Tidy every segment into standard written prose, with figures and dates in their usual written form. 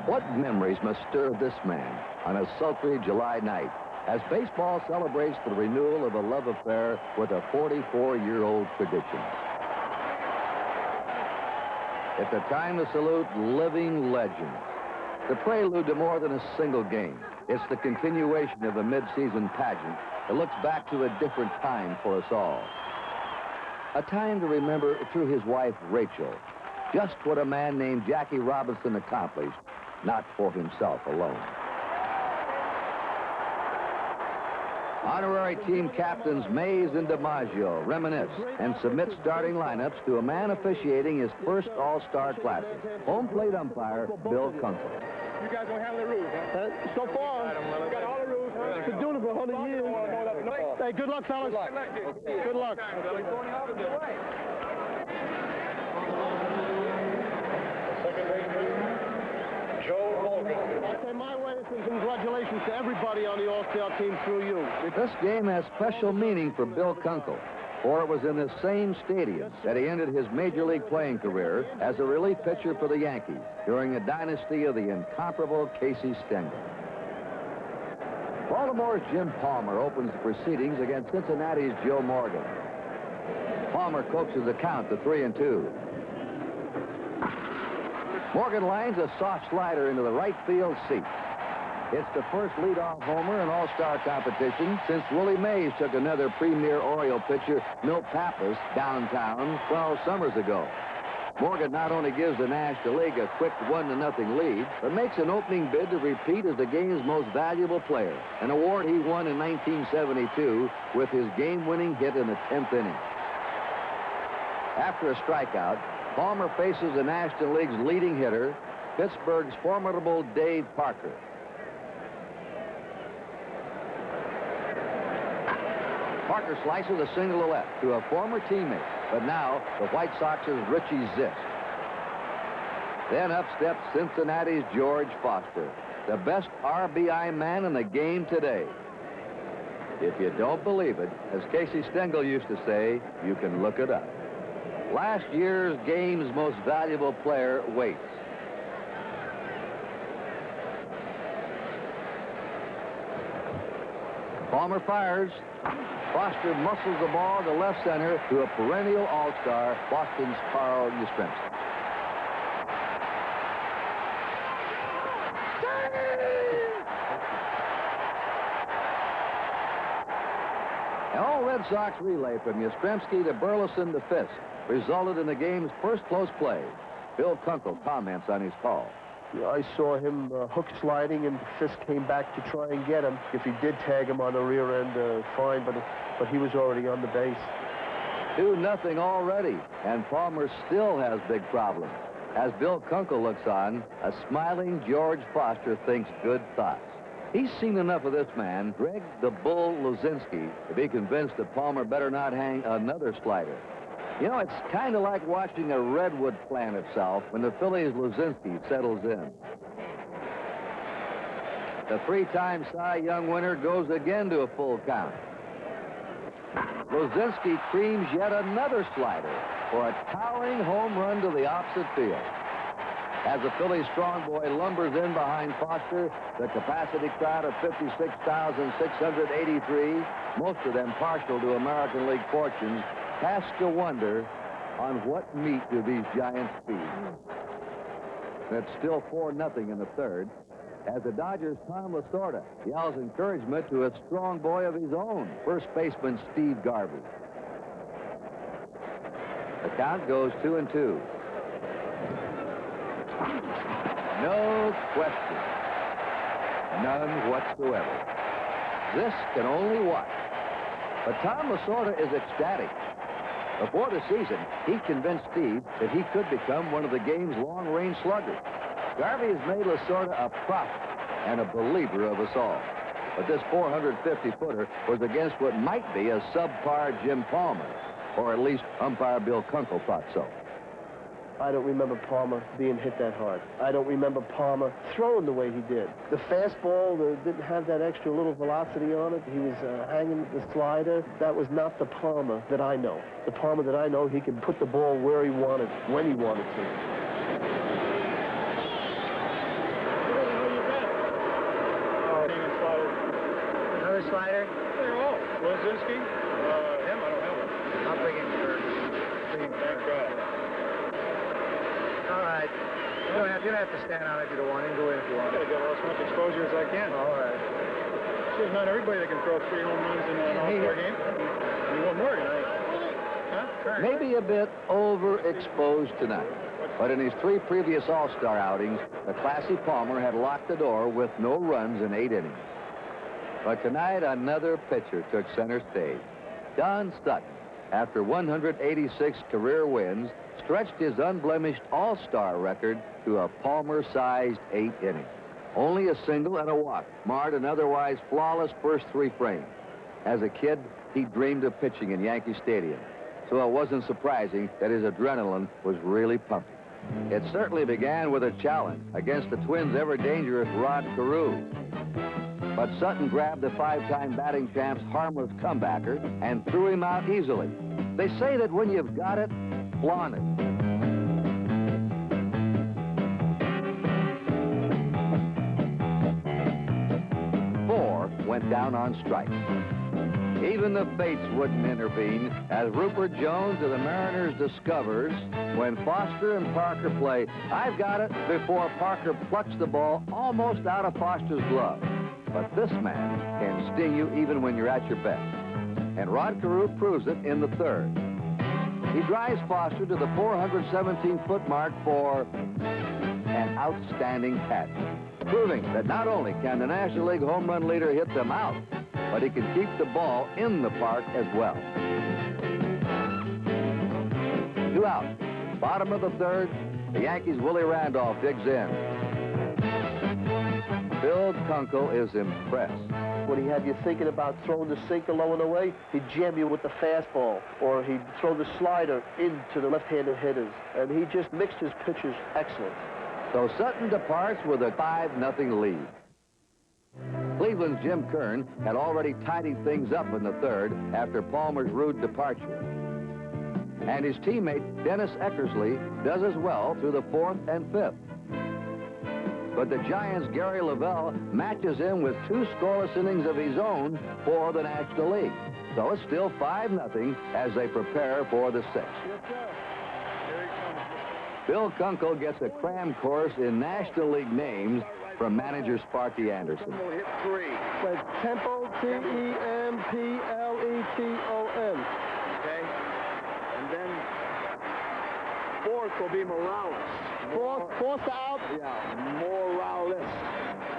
What memories must stir this man on a sultry July night as baseball celebrates the renewal of a love affair with a 44-year-old tradition. It's a time to salute living legends. The prelude to more than a single game. It's the continuation of a mid-season pageant that looks back to a different time for us all. A time to remember through his wife, Rachel, just what a man named Jackie Robinson accomplished, not for himself alone. Honorary team captains Mays and DiMaggio reminisce and submit starting lineups to a man officiating his first All-Star Classic, home plate umpire Bill Kunkel. You guys don't have the rules, huh? So far, we got all the rules, huh? Been doing it for 100 years. Hey, good luck, fellas. Good luck. I say my way and congratulations to everybody on the All-Star team through you. This game has special meaning for Bill Kunkel, for it was in this same stadium that he ended his Major League playing career as a relief pitcher for the Yankees during a dynasty of the incomparable Casey Stengel. Baltimore's Jim Palmer opens the proceedings against Cincinnati's Joe Morgan. Palmer coaxes the count to 3-2. Morgan lines a soft slider into the right field seat. It's the first leadoff homer in All-Star competition since Willie Mays took another premier Oriole pitcher, Milt Pappas, downtown 12 summers ago. Morgan not only gives the National League a quick 1-0 lead, but makes an opening bid to repeat as the game's most valuable player, an award he won in 1972 with his game-winning hit in the 10th inning. After a strikeout, Palmer faces the National League's leading hitter, Pittsburgh's formidable Dave Parker. Parker slices a single to left to a former teammate, but now the White Sox's Richie Zist. Then up steps Cincinnati's George Foster, the best RBI man in the game today. If you don't believe it, as Casey Stengel used to say, you can look it up. Last year's game's most valuable player waits. Palmer fires. Foster muscles the ball to left center to a perennial all-star, Boston's Carl Yastrzemski. An all-Red Sox relay from Yastrzemski to Burleson to Fisk resulted in the game's first close play. Bill Kunkel comments on his call. I saw him hook sliding, and Fisk came back to try and get him. If he did tag him on the rear end, fine, but he was already on the base. 2-0 already, and Palmer still has big problems. As Bill Kunkel looks on, a smiling George Foster thinks good thoughts. He's seen enough of this man, Greg the Bull Luzinski, to be convinced that Palmer better not hang another slider. You know, it's kind of like watching a redwood plant itself when the Phillies' Luzinski settles in. The three-time Cy Young winner goes again to a full count. Luzinski creams yet another slider for a towering home run to the opposite field. As the Phillies' strong boy lumbers in behind Foster, the capacity crowd of 56,683, most of them partial to American League fortunes, has to wonder on what meat do these giants feed. It's still 4-0 in the third, as the Dodgers' Tom Lasorda yells encouragement to a strong boy of his own, first baseman Steve Garvey. The count goes 2-2. No question. None whatsoever. This can only watch. But Tom Lasorda is ecstatic. Before the season, he convinced Steve that he could become one of the game's long-range sluggers. Garvey has made Lasorda a prophet and a believer of us all. But this 450-footer was against what might be a subpar Jim Palmer, or at least umpire Bill Kunkel thought so. I don't remember Palmer being hit that hard. I don't remember Palmer throwing the way he did. The fastball didn't have that extra little velocity on it. He was hanging the slider. That was not the Palmer that I know. The Palmer that I know, he could put the ball where he wanted, when he wanted to. slider? Oh, Lozinski? Him? I don't have him. I'll bring in Kirk. Thank God. All right. You don't have to stand on it if you don't want. You can go in if you I want. gotta get as much exposure as I can. All right. There's not everybody that can throw 3 home runs in an all-star game. You want more tonight? Huh? Maybe a bit overexposed tonight. But in his 3 previous All-Star outings, the classy Palmer had locked the door with no runs in 8 innings. But tonight, another pitcher took center stage. Don Sutton, after 186 career wins, stretched his unblemished All-Star record to a Palmer-sized 8 innings. Only a single and a walk marred an otherwise flawless first 3 frames. As a kid, he dreamed of pitching in Yankee Stadium, so it wasn't surprising that his adrenaline was really pumping. It certainly began with a challenge against the Twins' ever-dangerous Rod Carew. But Sutton grabbed the 5-time batting champ's harmless comebacker and threw him out easily. They say that when you've got it, flaunt it. Went down on strike. Even the fates wouldn't intervene as Rupert Jones of the Mariners discovers when Foster and Parker play "I've got it" before Parker plucks the ball almost out of Foster's glove. But this man can sting you even when you're at your best. And Rod Carew proves it in the 3rd. He drives Foster to the 417-foot mark for an outstanding catch, proving that not only can the National League home run leader hit them out, but he can keep the ball in the park as well. 2 out. Bottom of the 3rd, the Yankees' Willie Randolph digs in. Bill Kunkel is impressed. When he had you thinking about throwing the sinker low and away, he'd jam you with the fastball, or he'd throw the slider into the left-handed hitters. And he just mixed his pitches excellent. So Sutton departs with a 5-0 lead. Cleveland's Jim Kern had already tidied things up in the 3rd after Palmer's rude departure. And his teammate, Dennis Eckersley, does as well through the 4th and 5th. But the Giants' Gary Lavelle matches him with 2 scoreless innings of his own for the National League. So it's still 5-0 as they prepare for the 6th. Bill Kunkel gets a cram course in National League names from manager Sparky Anderson. Hit 3. Like Temple, T-E-M-P-L-E-T-O-N. Okay. And then 4th will be Morales. 4th out. Yeah, Morales.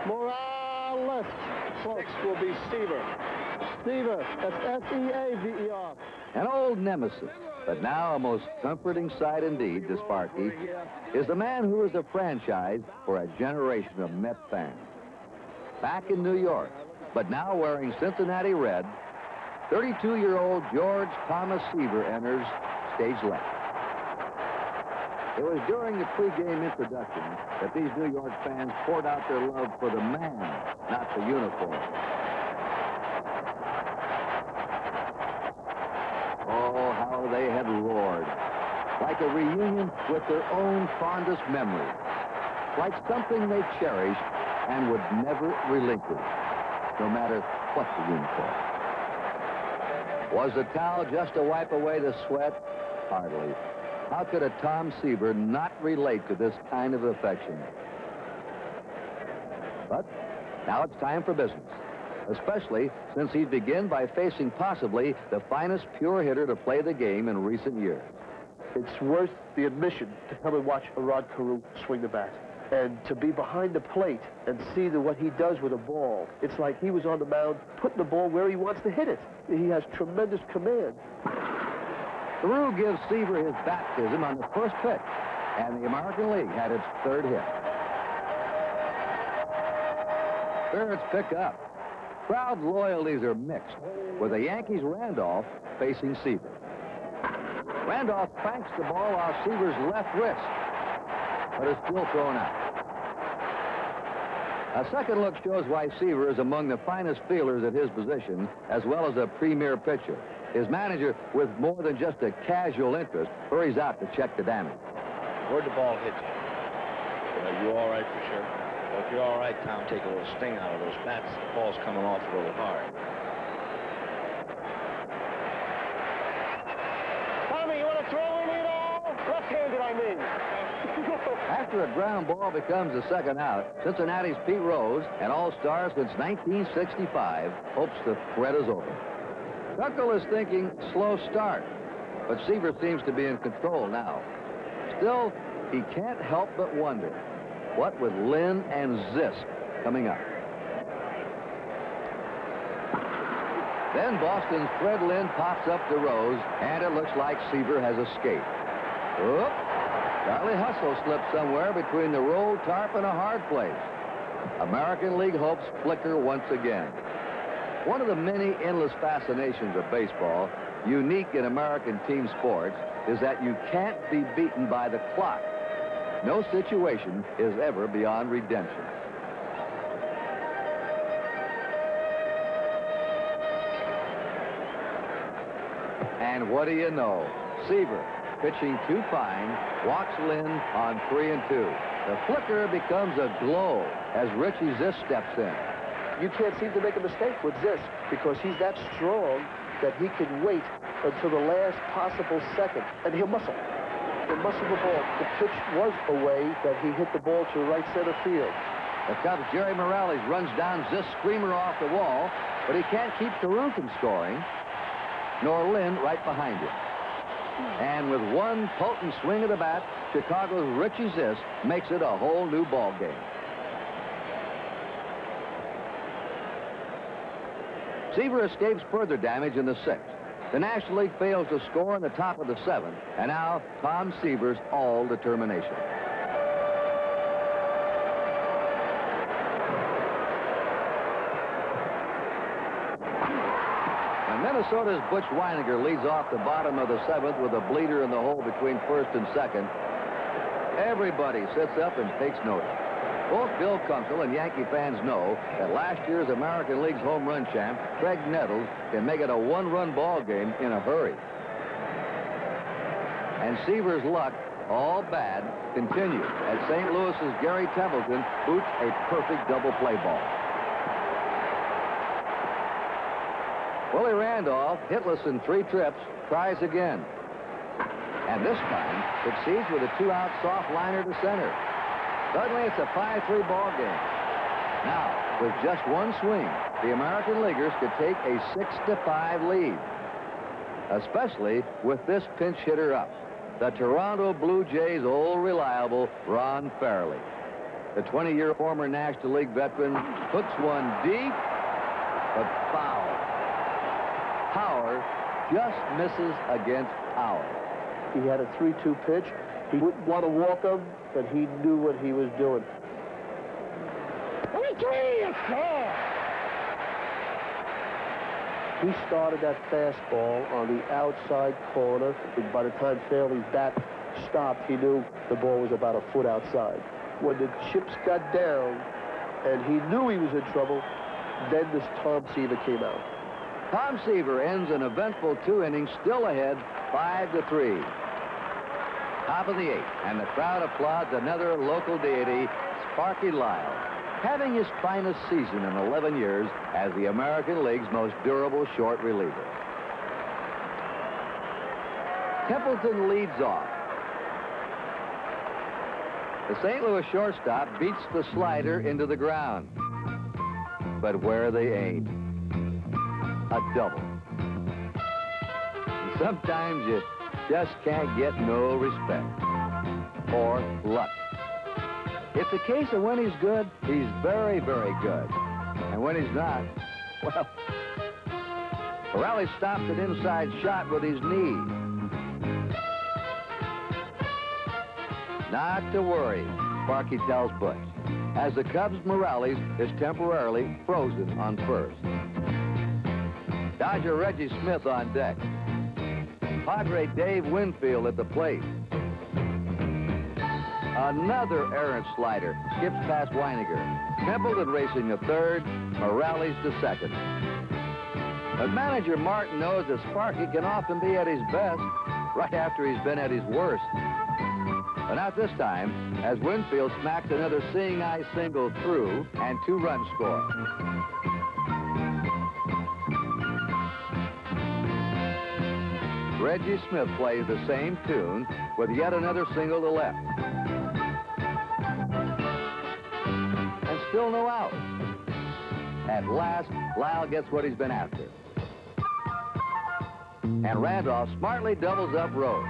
Morales. 6th will be Seaver. Seaver. That's S-E-A-V-E-R. An old nemesis, but now a most comforting sight indeed to Sparky, is the man who is a franchise for a generation of Met fans. Back in New York, but now wearing Cincinnati red, 32-year-old George Thomas Seaver enters stage left. It was during the pregame introduction that these New York fans poured out their love for the man, not the uniform. Oh, how they had roared. Like a reunion with their own fondest memories. Like something they cherished and would never relinquish, no matter what the uniform. Was the towel just to wipe away the sweat? Hardly. How could a Tom Seaver not relate to this kind of affection? But now it's time for business, especially since he'd begin by facing possibly the finest pure hitter to play the game in recent years. It's worth the admission to come and watch a Rod Carew swing the bat. And to be behind the plate and see what he does with a ball. It's like he was on the mound putting the ball where he wants to hit it. He has tremendous command. Carew gives Seaver his baptism on the first pitch, and the American League had its 3rd hit. Spirits pick up. Crowd loyalties are mixed, with the Yankees' Randolph facing Seaver. Randolph cranks the ball off Seaver's left wrist, but is still thrown out. A second look shows why Seaver is among the finest fielders at his position, as well as a premier pitcher. His manager, with more than just a casual interest, hurries out to check the damage. Where'd the ball hit you? Are you all right for sure? Well, if you're all right, Tom, take a little sting out of those bats. The ball's coming off a little hard. by me. After a ground ball becomes the second out, Cincinnati's Pete Rose, an all-star since 1965, hopes the threat is over. Kunkel is thinking slow start, but Seaver seems to be in control now. Still, he can't help but wonder, what with Lynn and Zisk coming up? Then Boston's Fred Lynn pops up to Rose, and it looks like Seaver has escaped. Oop! Charlie Hustle slipped somewhere between the rolled tarp and a hard place. American League hopes flicker once again. One of the many endless fascinations of baseball, unique in American team sports, is that you can't be beaten by the clock. No situation is ever beyond redemption. And what do you know? Seaver, pitching too fine, walks Lynn on 3-2. The flicker becomes a glow as Richie Zisk steps in. You can't seem to make a mistake with Zisk because he's that strong that he can wait until the last possible second, and he'll muscle. He'll muscle the ball. The pitch was away that he hit the ball to right center field. The Cubs' Jerry Morales runs down Zisk's screamer off the wall, but he can't keep Carew from scoring, nor Lynn right behind him. And with one potent swing of the bat, Chicago's Richie Zisk makes it a whole new ball game. Seaver escapes further damage in the 6th. The National League fails to score in the top of the 7th, and now Tom Seaver's all determination. And Minnesota's Butch Weiniger leads off the bottom of the 7th with a bleeder in the hole between 1st and 2nd. Everybody sits up and takes notice. Both Bill Kunkel and Yankee fans know that last year's American League's home run champ, Craig Nettles, can make it a one-run ball game in a hurry. And Seaver's luck, all bad, continues as St. Louis's Gary Templeton boots a perfect double play ball. Willie Randolph, hitless in 3 trips, tries again. And this time succeeds with a 2-out soft liner to center. Suddenly, it's a 5-3 ball game. Now, with just one swing, the American Leaguers could take a 6-5 lead, especially with this pinch hitter up, the Toronto Blue Jays' old reliable Ron Farley. The 20-year former National League veteran hooks one deep, but foul. Power just misses against Power. He had a 3-2 pitch. He wouldn't want to walk him, but he knew what he was doing. 3-3, He started that fastball on the outside corner. By the time Farley's bat stopped, he knew the ball was about a foot outside. When the chips got down and he knew he was in trouble, then this Tom Seaver came out. Tom Seaver ends an eventful 2 innings, still ahead, 5-3. Top of the 8th, and the crowd applauds another local deity, Sparky Lyle, having his finest season in 11 years as the American League's most durable short reliever. Templeton leads off. The St. Louis shortstop beats the slider into the ground. But where they aim? A double. And sometimes you just can't get no respect or luck. It's a case of when he's good, he's very, very good. And when he's not, well, Morales stops an inside shot with his knee. Not to worry, Sparky tells Butch, as the Cubs' Morales is temporarily frozen on first. Dodger Reggie Smith on deck. Padre Dave Winfield at the plate. Another errant slider skips past Weiniger. Templeton racing to third, Morales to second. But manager Martin knows that Sparky can often be at his best right after he's been at his worst. But not this time, as Winfield smacks another seeing-eye single through and 2-run score. Reggie Smith plays the same tune with yet another single to left. And still no out. At last, Lyle gets what he's been after. And Randolph smartly doubles up Rose.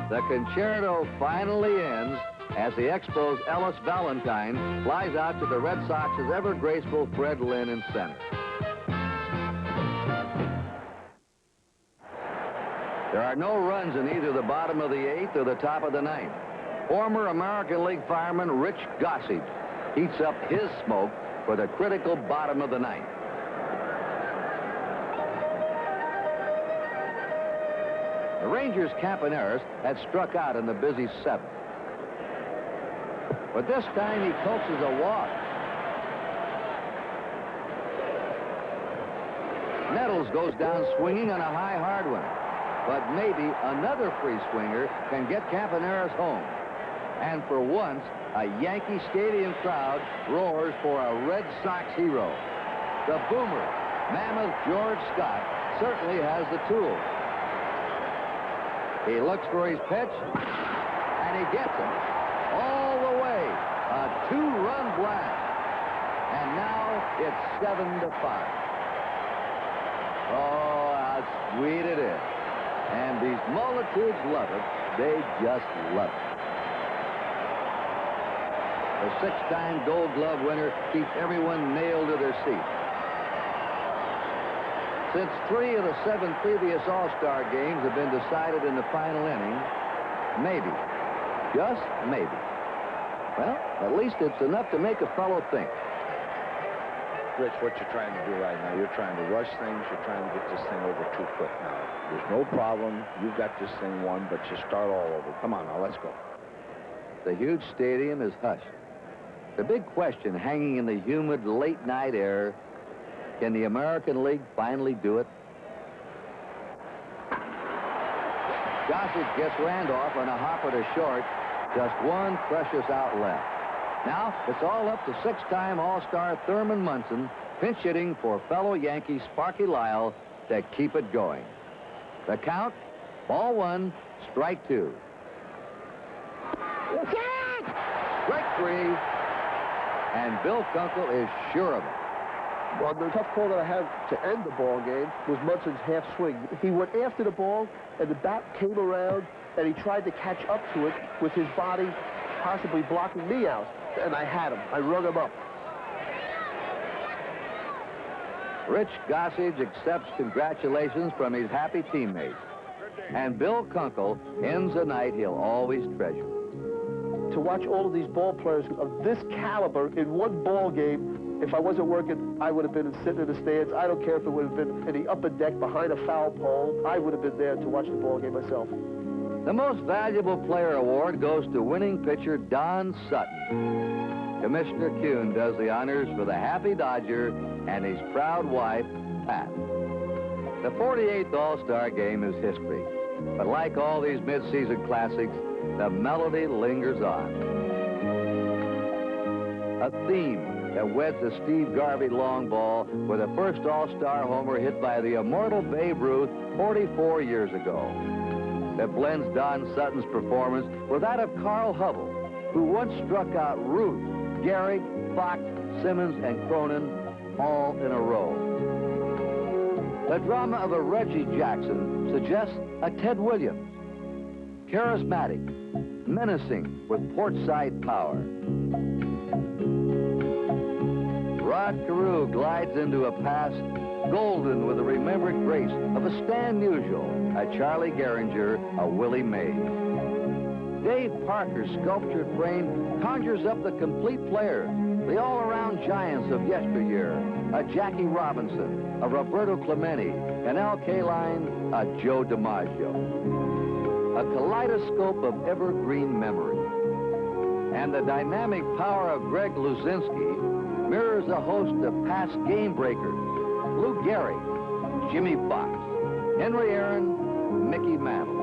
The concerto finally ends as the Expos' Ellis Valentine flies out to the Red Sox's ever-graceful Fred Lynn in center. There are no runs in either the bottom of the 8th or the top of the 9th. Former American League fireman Rich Gossage heats up his smoke for the critical bottom of the 9th. The Rangers' Campaneris had struck out in the busy 7th. But this time he coaxes a walk. Nettles goes down swinging on a high hard one. But maybe another free swinger can get Campaneris home. And for once, a Yankee Stadium crowd roars for a Red Sox hero. The boomer, Mammoth George Scott, certainly has the tools. He looks for his pitch, and he gets it. All the way, a 2-run blast. And now it's 7-5. Oh, how sweet it is. And these multitudes love it. They just love it. The 6-time Gold Glove winner keeps everyone nailed to their seat. Since 3 of the 7 previous All-Star games have been decided in the final inning, maybe, just maybe. Well, at least it's enough to make a fellow think. Rich, what you're trying to do right now, you're trying to rush things. You're trying to get this thing over too quick now. There's no problem. You've got this thing won, but you start all over. Come on now, let's go. The huge stadium is hushed. The big question hanging in the humid late-night air, can the American League finally do it? Gossage gets Randolph on a hopper to short. Just one precious out left. Now, it's all up to 6-time All-Star Thurman Munson, pinch hitting for fellow Yankee Sparky Lyle to keep it going. The count, ball 1, strike 2. Strike 3, and Bill Kunkel is sure of it. Well, the tough call that I had to end the ball game was Munson's half swing. He went after the ball, and the bat came around, and he tried to catch up to it with his body possibly blocking me out. And I had him. I rung him up. Rich Gossage accepts congratulations from his happy teammates. And Bill Kunkel ends a night he'll always treasure. To watch all of these ball players of this caliber in one ball game, if I wasn't working, I would have been sitting in the stands. I don't care if it would have been in the upper deck behind a foul pole. I would have been there to watch the ball game myself. The Most Valuable Player Award goes to winning pitcher Don Sutton. Commissioner Kuhn does the honors for the happy Dodger and his proud wife, Pat. The 48th All-Star Game is history. But like all these mid-season classics, the melody lingers on. A theme that weds the Steve Garvey long ball with the first All-Star homer hit by the immortal Babe Ruth 44 years ago. That blends Don Sutton's performance with that of Carl Hubble, who once struck out Ruth, Gehrig, Fox, Simmons, and Cronin all in a row. The drama of a Reggie Jackson suggests a Ted Williams, charismatic, menacing with portside power. Rod Carew glides into a past golden with the remembered grace of a Stan Musial, a Charlie Gehringer, a Willie Mays. Dave Parker's sculptured frame conjures up the complete players, the all-around giants of yesteryear, a Jackie Robinson, a Roberto Clemente, an Al Kaline, a Joe DiMaggio. A kaleidoscope of evergreen memory. And the dynamic power of Greg Luzinski mirrors a host of past game breakers. Lou Gehrig, Jimmy Fox, Henry Aaron, Mickey Mantle.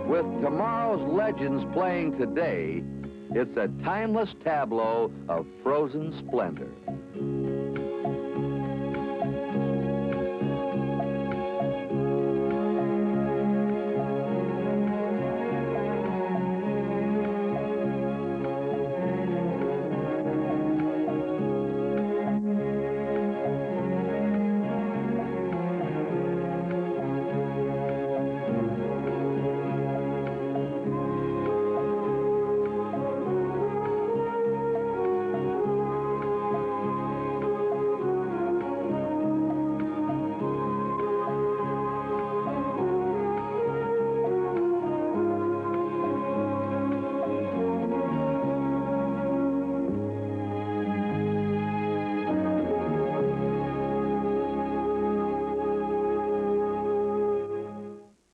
With tomorrow's legends playing today, it's a timeless tableau of frozen splendor.